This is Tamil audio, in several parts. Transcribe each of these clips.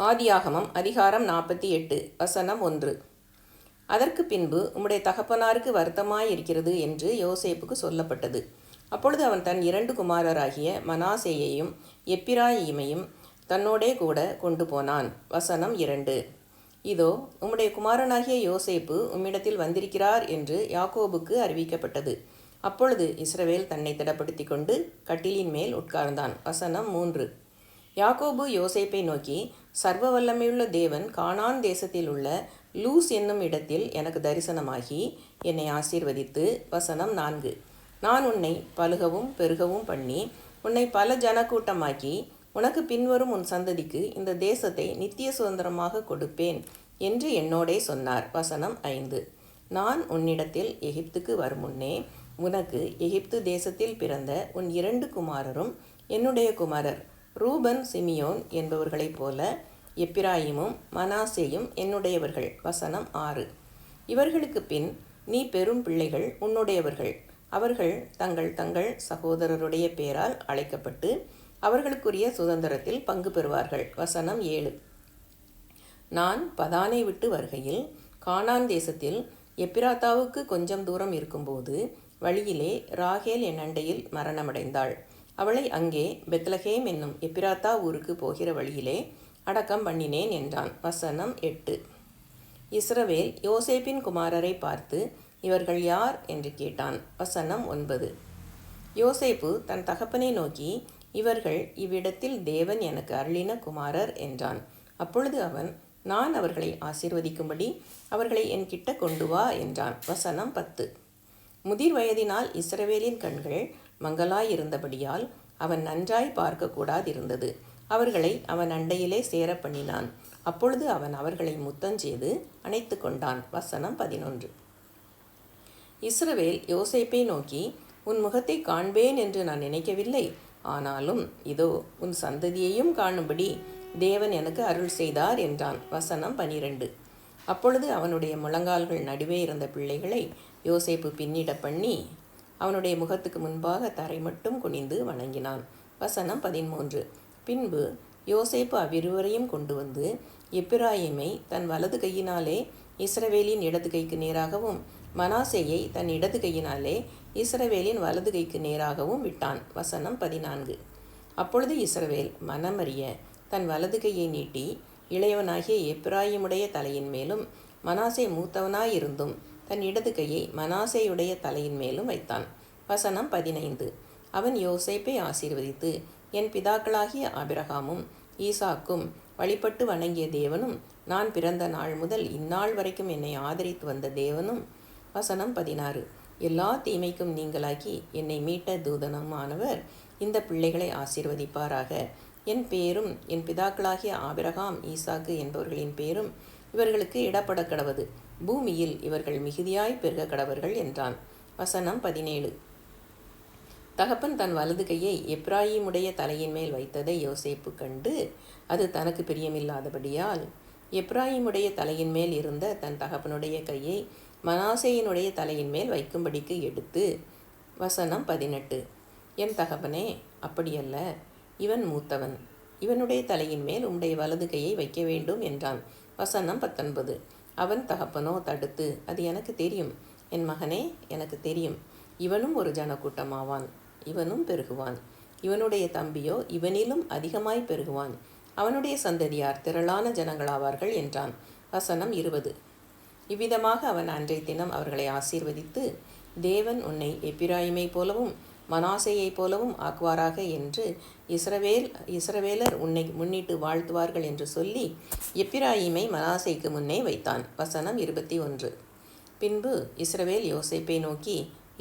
ஆதியாகமம் அதிகாரம் 48 வசனம் 1. அதற்கு பின்பு உம்முடைய தகப்பனாருக்கு வருத்தமாயிருக்கிறது என்று யோசேப்புக்கு சொல்லப்பட்டது. அப்பொழுது அவன் தன் 2 குமாரராகிய மனாசேயையும் எப்பிராயீமையும் தன்னோடே கூட கொண்டு போனான். வசனம் 2. இதோ உம்முடைய குமாரனாகிய யோசேப்பு உம்மிடத்தில் வந்திருக்கிறார் என்று யாக்கோபுக்கு அறிவிக்கப்பட்டது. அப்பொழுது இஸ்ரவேல் தன்னை திடப்படுத்தி கொண்டு கட்டிலின் மேல் உட்கார்ந்தான். வசனம் 3. யாக்கோபு யோசேப்பை நோக்கி, சர்வ வல்லமையுள்ள தேவன் கானான் தேசத்தில் உள்ள லூஸ் என்னும் இடத்தில் எனக்கு தரிசனமாகி என்னை ஆசீர்வதித்து, வசனம் 4, நான் உன்னை பலுகவும் பெருகவும் பண்ணி உன்னை பல ஜனக்கூட்டமாக்கி உனக்கு பின்வரும் உன் சந்ததிக்கு இந்த தேசத்தை நித்திய சுதந்திரமாக கொடுப்பேன் என்று என்னோடே சொன்னார். வசனம் 5, நான் உன்னிடத்தில் எகிப்துக்கு வரும் முன்னே உனக்கு எகிப்து தேசத்தில் பிறந்த உன் 2 குமாரரும் என்னுடைய குமாரர் ரூபன் சிமியோன் என்பவர்களைப் போல எப்பிராயிமும் மனாசேயும் என்னுடையவர்கள். வசனம் 6, இவர்களுக்கு பின் நீ பெரும் பிள்ளைகள் உன்னுடையவர்கள். அவர்கள் தங்கள் தங்கள் சகோதரருடைய பேரால் அழைக்கப்பட்டு அவர்களுக்குரிய சுதந்திரத்தில் பங்கு பெறுவார்கள். வசனம் 7, நான் பதானை விட்டு வருகையில் கானான் தேசத்தில் எப்பிராத்தாவுக்கு கொஞ்சம் தூரம் இருக்கும்போது வழியிலே ராகேல் என் அண்டையில் மரணமடைந்தாள். அவளை அங்கே பெத்லகேம் என்னும் எப்பிராத்தா ஊருக்கு போகிற வழியிலே அடக்கம் பண்ணினேன் என்றான். வசனம் 8, இஸ்ரவேல் யோசேப்பின் குமாரரை பார்த்து, இவர்கள் யார் என்று கேட்டான். வசனம் 9, யோசேப்பு தன் தகப்பனை நோக்கி, இவர்கள் இவ்விடத்தில் தேவன் எனக்கு அருளின குமாரர் என்றான். அப்பொழுது அவன், நான் அவர்களை ஆசீர்வதிக்கும்படி அவர்களை என் கிட்ட கொண்டு வா என்றான். வசனம் 10, முதிர் வயதினால் இஸ்ரவேலின் கண்கள் மங்கலாயிருந்தபடியால் அவன் நன்றாய் பார்க்கக்கூடாதிருந்தது. அவர்களை அவன் அண்டையிலே சேர பண்ணினான். அப்பொழுது அவன் அவர்களை முத்தஞ்செய்து அணைத்து கொண்டான். வசனம் 11, இஸ்ரவேல் யோசேப்பை நோக்கி, உன் முகத்தை காண்பேன் என்று நான் நினைக்கவில்லை. ஆனாலும் இதோ உன் சந்ததியையும் காணும்படி தேவன் எனக்கு அருள் செய்தார் என்றான். வசனம் 12, அப்பொழுது அவனுடைய முழங்கால்கள் நடுவே இருந்த பிள்ளைகளை யோசேப்பு பின்னிட பண்ணி அவனுடைய முகத்துக்கு முன்பாக தரை மட்டும் குனிந்து வணங்கினான். வசனம் 13, பின்பு யோசேப்பு அவ்விருவரையும் கொண்டு வந்து எப்பிராயீமை தன் வலது கையினாலே இஸ்ரவேலின் இடது கைக்கு நேராகவும் மனாசேயை தன் இடது கையினாலே இஸ்ரவேலின் வலது கைக்கு நேராகவும் விட்டான். வசனம் 14, அப்பொழுது இஸ்ரவேல் மனமறிய தன் வலது கையை நீட்டி இளையவனாகிய எப்பிராயீமுடைய தலையின் மேலும் மனாசே மூத்தவனாயிருந்தும் தன் இடது கையை மனாசேயுடைய தலையின் மேலும் வைத்தான். வசனம் 15, அவன் யோசேப்பை ஆசீர்வதித்து, என் பிதாக்களாகிய ஆபிரகாமும் ஈசாக்கும் வழிபட்டு வணங்கிய தேவனும் நான் பிறந்த நாள் முதல் இந்நாள் வரைக்கும் என்னை ஆதரித்து வந்த தேவனும். வசனம் 16, எல்லா தீமைக்கும் நீங்களாக்கி என்னை மீட்ட தூதனமானவர் இந்த பிள்ளைகளை ஆசீர்வதிப்பாராக. என் பேரும் என் பிதாக்களாகிய ஆபிரகாம் ஈசாக்கு என்பவர்களின் பேரும் இவர்களுக்கு இடப்பட கடவது. பூமியில் இவர்கள் மிகுதியாய் பெருக கடவர்கள் என்றான். வசனம் 17, தகப்பன் தன் வலது கையை எப்பிராயீமுடைய தலையின் மேல் வைத்ததை யோசேப்பு கண்டு அது தனக்கு பிரியமில்லாதபடியால் எப்பிராயீமுடைய தலையின் மேல் இருந்த தன் தகப்பனுடைய கையை மனாசேயினுடைய தலையின் மேல் வைக்கும்படிக்கு எடுத்து. வசனம் 18, என் தகப்பனே, அப்படியல்ல, இவன் மூத்தவன், இவனுடைய தலையின் மேல் உம்முடைய வலது கையை வைக்க வேண்டும் என்றான். வசனம் 19, அவன் தகப்பனோ தடுத்து, அது எனக்கு தெரியும், என் மகனே, எனக்கு தெரியும், இவனும் ஒரு ஜனக்கூட்டமாவான், இவனும் பெருகுவான், இவனுடைய தம்பியோ இவனிலும் அதிகமாய் பெருகுவான், அவனுடைய சந்ததியார் திரளான ஜனங்களாவார்கள் என்றான். வசனம் 20, இவ்விதமாக அவன் அன்றைய தினம் அவர்களை ஆசீர்வதித்து, தேவன் உன்னை எப்பிராயீமை போலவும் மனாசேயைப் போலவும் ஆக்குவாராக என்று இஸ்ரவேலர் உன்னை முன்னிட்டு வாழ்த்துவார்கள் என்று சொல்லி எப்பிராயீமை மனாசேக்கு முன்னே வைத்தான். வசனம் 21, பின்பு இஸ்ரவேல் யோசேப்பை நோக்கி,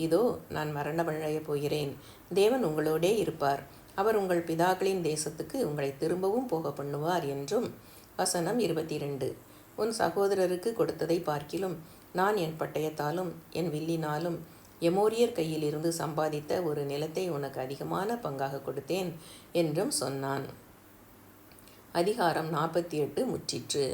இதோ நான் மரணமடையப் போகிறேன், தேவன் உங்களோடே இருப்பார், அவர் உங்கள் பிதாக்களின் தேசத்துக்கு உங்களை திரும்பவும் போக பண்ணுவார் என்றும். வசனம் 22, உன் சகோதரருக்கு கொடுத்ததை பார்க்கிலும் நான் என் பட்டயத்தாலும் என் வில்லினாலும் எமோரியர் கையில் இருந்து சம்பாதித்த ஒரு நிலத்தை உனக்கு அதிகமான பங்காக கொடுத்தேன் என்றும் சொன்னான். அதிகாரம் 48 முற்றிற்று.